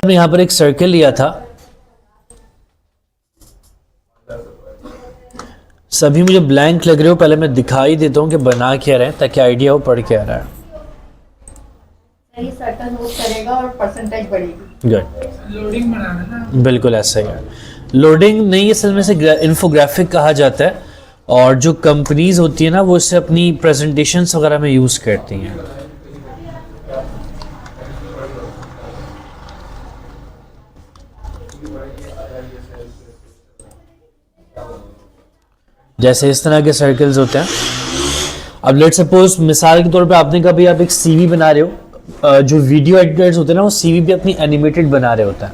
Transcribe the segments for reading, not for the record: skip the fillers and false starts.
हमने यहाँ पर एक सर्कल लिया था, सभी मुझे ब्लैंक लग रहे हो, पहले मैं दिखाई देता हूँ कि बना क्या रहे हैं ताकि आइडिया हो पढ़ क्या रहा है। सही सर्कल नोट करेगा और परसेंटेज बढ़ेगी। गुड, लोडिंग बनाना ना। बिल्कुल ऐसा ही है। लोडिंग नहीं, असल में से इन्फोग्राफिक कहा जाता है, और जो कंपनीज होती है ना वो इससे अपनी प्रेजेंटेशंस वगैरह में यूज करती हैं। जैसे इस तरह के सर्कल्स होते हैं। अब लेट्स सपोज मिसाल के तौर पे आपने कभी आप एक सीवी बना रहे हो, जो वीडियो एडिटर्स होते हैं ना वो सीवी भी अपनी एनिमेटेड बना रहे होता है,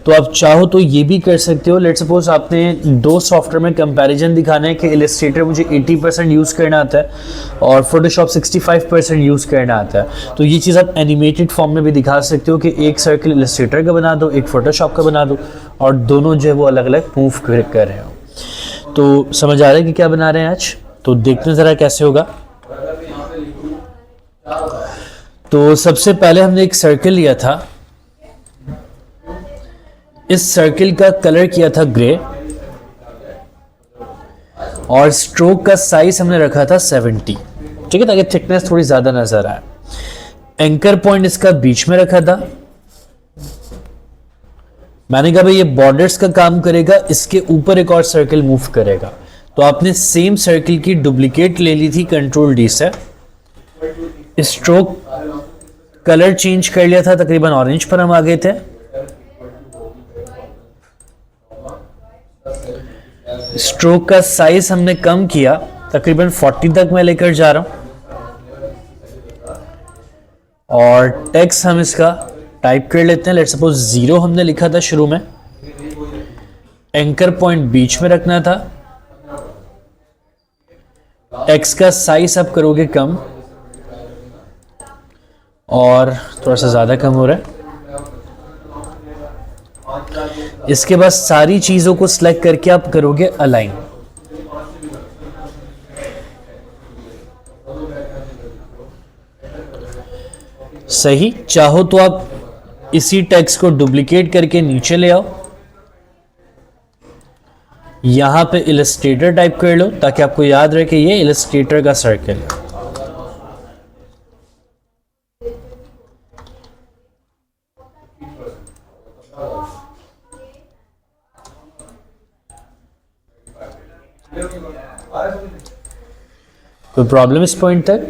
तो आप चाहो तो ये भी कर सकते हो। लेट्स सपोज आपने दो सॉफ्टवेयर में कंपैरिजन दिखाना है कि इलस्ट्रेटर मुझे 80% यूज़ करना आता है और फोटोशॉप 65% यूज़ करना आता है, तो ये चीज़ आप एनिमेटेड फॉर्म में भी दिखा सकते हो कि एक सर्कल इलस्ट्रेटर का बना दो, एक फोटोशॉप का बना दो, और दोनों जो है वो अलग अलग मूव कर रहे हो। तो समझ आ रहा है कि क्या बना रहे हैं आज? तो देखते हैं ज़रा कैसे होगा। तो सबसे पहले हमने एक सर्कल लिया था, इस सर्कल का कलर किया था ग्रे, और स्ट्रोक का साइज हमने रखा था 70, ठीक है, ताकि थिकनेस थोड़ी ज्यादा नजर आए। एंकर पॉइंट इसका बीच में रखा था। मैंने कहा भाई ये बॉर्डर्स का काम करेगा, इसके ऊपर एक और सर्कल मूव करेगा, तो आपने सेम सर्कल की डुप्लीकेट ले ली थी कंट्रोल डी से। स्ट्रोक कलर चेंज कर लिया था, तकरीबन ऑरेंज पर हम आ गए थे। स्ट्रोक का साइज हमने कम किया, तकरीबन 40 तक मैं लेकर जा रहा हूं, और टेक्स्ट हम इसका टाइप कर लेते हैं। लेट्स सपोज 0 हमने लिखा था शुरू में, एंकर पॉइंट बीच में रखना था। टेक्स्ट का साइज आप करोगे कम, और थोड़ा सा ज्यादा कम हो रहा है। इसके बाद सारी चीजों को सिलेक्ट करके आप करोगे अलाइन। सही, चाहो तो आप इसी टेक्स्ट को डुप्लीकेट करके नीचे ले आओ, यहां पे इलस्ट्रेटर टाइप कर लो ताकि आपको याद रहे कि ये इलस्ट्रेटर का सर्कल है। कोई प्रॉब्लम इस पॉइंट तक?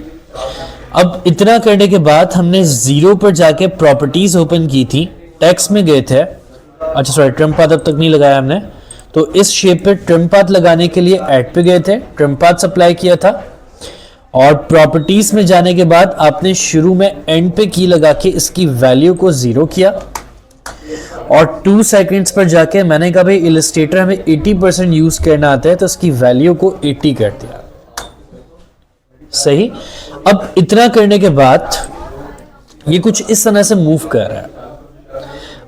अब इतना करने के बाद हमने 0 पर जाके प्रॉपर्टीज ओपन की थी, टेक्स्ट में गए थे, अच्छा सॉरी ट्रिम पाथ अब तक नहीं लगाया हमने, तो इस शेप पे ट्रिम पाथ लगाने के लिए ऐड पे गए थे, ट्रिम पाथ अप्लाई किया था, और प्रॉपर्टीज में जाने के बाद आपने शुरू में एंड पे की लगा के इसकी वैल्यू को 0 किया, और 2 सेकंड्स पर जाके मैंने कहा भाई इलस्ट्रेटर हमें 80% यूज करना आता है, तो इसकी वैल्यू को 80 कर दिया। सही, अब इतना करने के बाद ये कुछ इस तरह से मूव कर रहा है।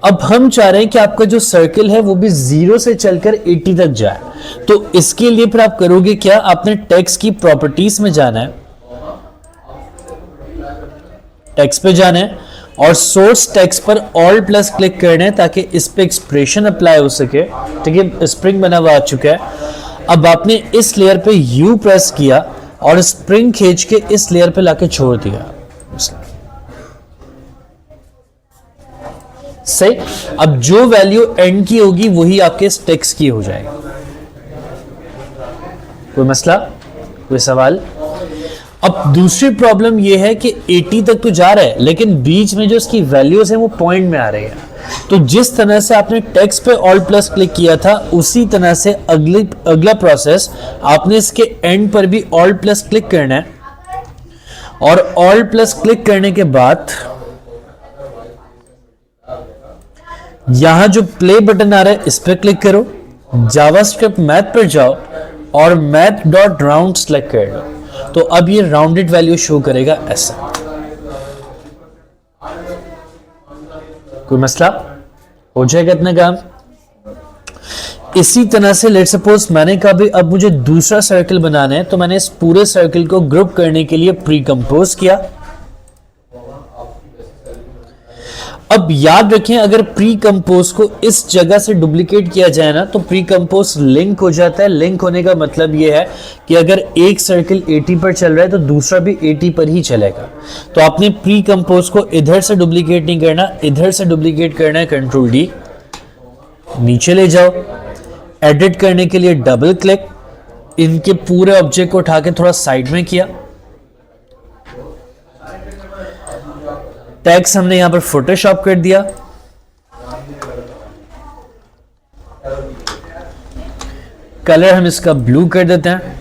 अब हम चाह रहे हैं कि आपका जो सर्कल है वो भी 0 से चलकर 80 तक जाए, तो इसके लिए फिर आप करोगे क्या? आपने टेक्स्ट की प्रॉपर्टीज में जाना है, टेक्स्ट पे जाना है, और सोर्स टेक्स्ट पर ऑल प्लस क्लिक करना है ताकि इस पे एक्सप्रेशन अप्लाई हो सके। ठीक है, स्प्रिंग बना हुआ आ चुका है। अब आपने इस लेयर पे यू प्रेस किया और स्प्रिंग खींच के इस लेयर पे लाके छोड़ दिया। सही, अब जो वैल्यू एंड की होगी वही आपके टेक्स्ट की हो जाएगी। कोई मसला, कोई सवाल? अब दूसरी प्रॉब्लम यह है कि 80 तक तो जा रहा है, लेकिन बीच में जो इसकी वैल्यूज है वो पॉइंट में आ रही है। तो जिस तरह से आपने टेक्स्ट पे ऑल प्लस क्लिक किया था, उसी तरह से अगला प्रोसेस आपने इसके एंड पर भी ऑल प्लस क्लिक करना है, और ऑल प्लस क्लिक करने के बाद यहां जो प्ले बटन आ रहा है इस पर क्लिक करो, जावास्क्रिप्ट मैथ पर जाओ और math.round सेलेक्ट कर लो, तो अब ये राउंडेड वैल्यू शो करेगा ऐसा। कोई मसला? हो जाएगा इतना काम। इसी तरह से लेट्स सपोज मैंने कहा भी अब मुझे दूसरा सर्कल बनाना है, तो मैंने इस पूरे सर्कल को ग्रुप करने के लिए प्री कंपोज किया। अब याद रखें, अगर प्री कंपोज को इस जगह से डुप्लीकेट किया जाए ना तो प्री कंपोज लिंक हो जाता है। लिंक होने का मतलब ये है कि अगर एक सर्किल 80 पर चल रहा है तो दूसरा भी 80 पर ही चलेगा। तो आपने प्री कंपोज को इधर से डुप्लीकेट नहीं करना, इधर से डुप्लीकेट करना है। कंट्रोल डी, नीचे ले जाओ, एडिट करने के लिए डबल क्लिक, इनके पूरे ऑब्जेक्ट को उठा के थोड़ा साइड में किया। टैक्स हमने यहां पर फोटोशॉप कर दिया। कलर हम इसका ब्लू कर देते हैं।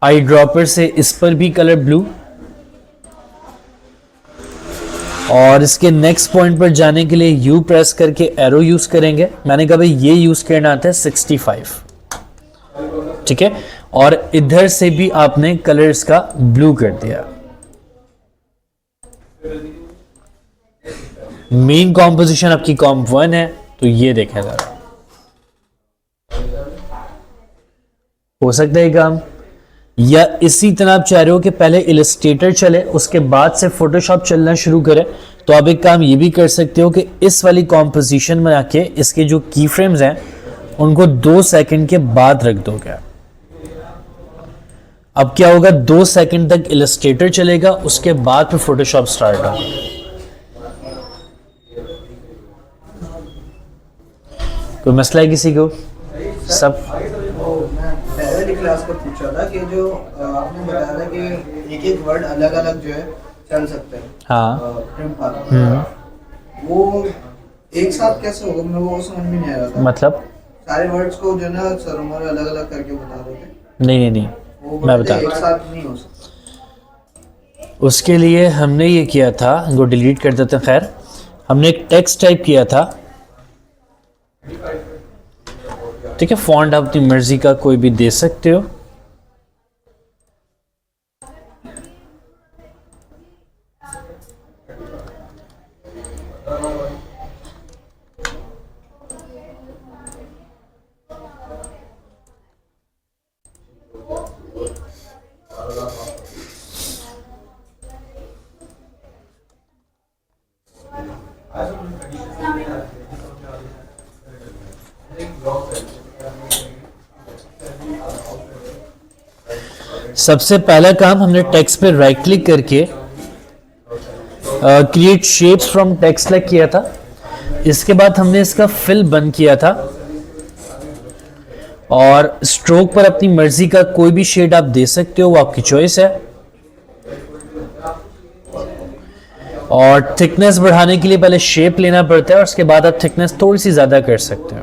आई ड्रॉपर से इस पर भी कलर ब्लू, और इसके नेक्स्ट पॉइंट पर जाने के लिए यू प्रेस करके एरो यूज करेंगे। मैंने कहा भाई ये यूज करना आता है 65, ठीक है। और इधर से भी आपने कलर इसका ब्लू कर दिया। मेन कॉम्पोजिशन आपकी कॉम्प 1 है, तो ये देखें जरा, हो सकता है काम। या इसी तरह आप चाह रहे हो कि पहले इलस्ट्रेटर चले उसके बाद से फोटोशॉप चलना शुरू करे, तो आप एक काम ये भी कर सकते हो कि इस वाली कॉम्पोजिशन में आके इसके जो की फ्रेम्स हैं उनको 2 सेकंड के बाद रख दोगे। अब क्या होगा, 2 सेकंड तक इलस्ट्रेटर चलेगा, उसके बाद फिर फोटोशॉप स्टार्ट होगा। कोई मसला है किसी को? सब पहले क्लास पर पूछा था कि जो आपने बताया था कि एक एक वर्ड अलग अलग जो है चल सकते हैं। हाँ। वो एक साथ कैसे होगा, मैं वो समझ में नहीं आ रहा था। मतलब सारे वर्ड्स को जो ना सर हमारे अलग अलग करके बता रहे थे। नहीं, मैं बता, एक साथ नहीं हो सकता। उसके लिए हमने ये किया था, इनको डिलीट कर देते हैं। खैर, हमने एक टेक्स्ट टाइप किया था, ठीक है। फॉन्ट आप अपनी मर्जी का कोई भी दे सकते हो। सबसे पहला काम हमने टेक्स्ट पे राइट क्लिक करके create shapes from text select किया था। इसके बाद हमने इसका फिल बंद किया था और स्ट्रोक पर अपनी मर्जी का कोई भी शेड आप दे सकते हो, वो आपकी चॉइस है। और थिकनेस बढ़ाने के लिए पहले शेप लेना पड़ता है और उसके बाद आप थिकनेस थोड़ी सी ज्यादा कर सकते हो।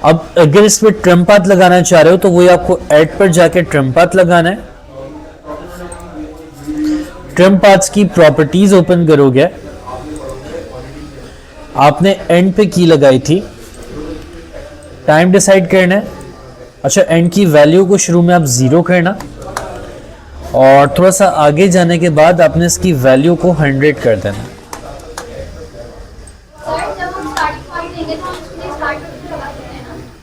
अब अगर इस पे ट्रिम पाथ लगाना चाह रहे हो तो वही आपको ऐड पर जाके ट्रिम पाथ लगाना है। ट्रिम पाथ्स की प्रॉपर्टीज ओपन करोगे, आपने एंड पे की लगाई थी, टाइम डिसाइड करना है। अच्छा, एंड की वैल्यू को शुरू में आप 0 करना और थोड़ा सा आगे जाने के बाद आपने इसकी वैल्यू को 100 कर देना।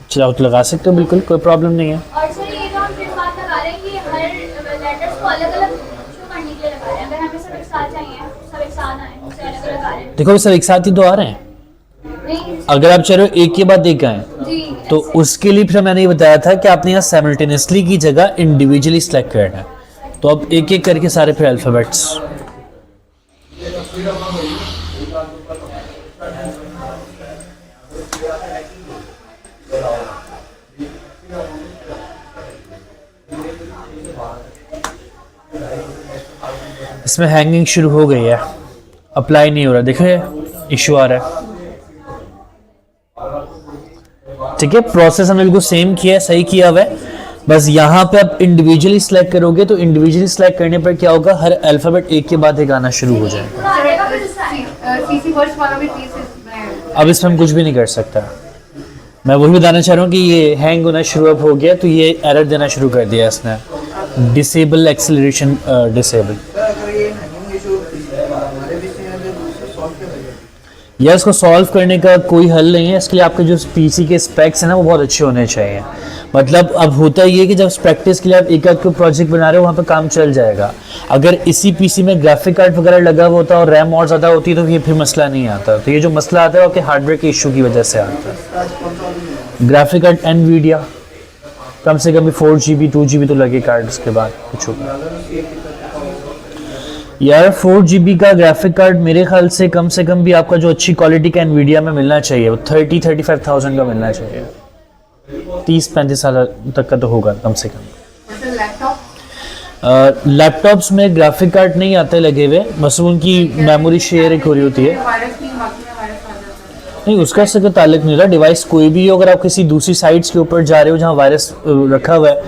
चलो तो लगा सकते हो, बिल्कुल कोई प्रॉब्लम नहीं है। और सर ये जो हम ट्रिम पाथ लगा रहे हैं ये हर लेटर्स को अलग-अलग शो करने के लिए लगा रहे हैं। अगर हमें सब एक साथ चाहिए, सब एक साथ आए, उसे अलग-अलग लगा रहे हैं। देखो सब एक साथ ही तो आ रहे हैं। नहीं अगर आप चाह रहे हो एक के बाद एक आए जी, तो उसके लिए फिर मैंने ये बताया था कि आपने यहाँ साइमल्टेनियसली की जगह इंडिविजुअली सिलेक्ट करना है। तो अब एक एक करके सारे फिर अल्फाबेट्स। इसमें हैंगिंग शुरू हो गई है, अप्लाई नहीं हो रहा, देखो इशू आ रहा है। ठीक है, प्रोसेस हमने बिल्कुल सेम किया है, सही किया हुआ है। बस यहाँ पे आप इंडिविजुअली सिलेक्ट करोगे तो इंडिविजुअली सिलेक्ट करने पर क्या होगा, हर अल्फाबेट एक के बाद एक आना शुरू हो जाएगा। सीसी वर्ड्स वाला भी प्लीज इसमें अब इसमें हम कुछ भी नहीं कर सकता। मैं वही बताना चाह रहा हूँ कि ये हैंग होना शुरू अब हो गया, तो ये एरर देना शुरू कर दिया इसने। Disable acceleration disable. अगर ये हैंगिंग इशू हमारे बीच में या इसको सॉल्व करने का कोई हल नहीं है, इसके लिए आपके जो पीसी के स्पेक्स हैं ना वो बहुत अच्छे होने चाहिए। मतलब अब होता ये है कि जब प्रैक्टिस के लिए आप एक प्रोजेक्ट बना रहे हो वहाँ पे काम चल जाएगा। अगर इसी पीसी में ग्राफिक कार्ड वगैरह लगा हुआ होता और रैम और ज़्यादा होती तो ये फिर मसला नहीं आता। तो ये जो मसला आता है वो आपके हार्डवेयर के इशू की वजह से आता है। ग्राफिक कार्ड एनवीडिया कम से कम भी 4 GB 2 GB तो लगे कार्ड, उसके बाद कुछ होगा। यार 4 GB का ग्राफिक कार्ड मेरे ख्याल से कम भी आपका जो अच्छी क्वालिटी का एनवीडिया में मिलना चाहिए वो 30-35,000 का मिलना चाहिए। 30-35 हज़ार तक का तो होगा कम से कम। मतलब लैपटॉप लैपटॉप्स में ग्राफिक कार्ड नहीं आते लगे हुए, बस उनकी मेमोरी शेयर एक हो रही होती है। वायरस नहीं, बाकी में वायरस आ जाता है। नहीं, उसका इससे कोई ताल्लुक नहीं रहा। डिवाइस कोई भी हो, अगर आप किसी दूसरी साइट्स के ऊपर जा रहे हो जहाँ वायरस रखा हुआ है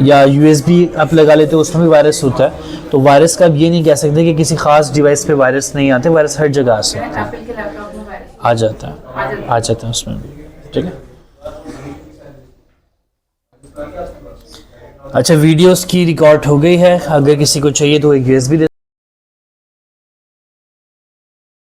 या USB आप लगा लेते हो उसमें भी वायरस होता है, तो वायरस का आप ये नहीं कह सकते कि किसी खास डिवाइस पे वायरस नहीं आते। वायरस हर जगह आ सकते हैं, एप्पल के लैपटॉप में वायरस आ जाता है उसमें भी। ठीक है, अच्छा वीडियोस की रिकॉर्ड हो गई है। अगर किसी को चाहिए तो एक USB दे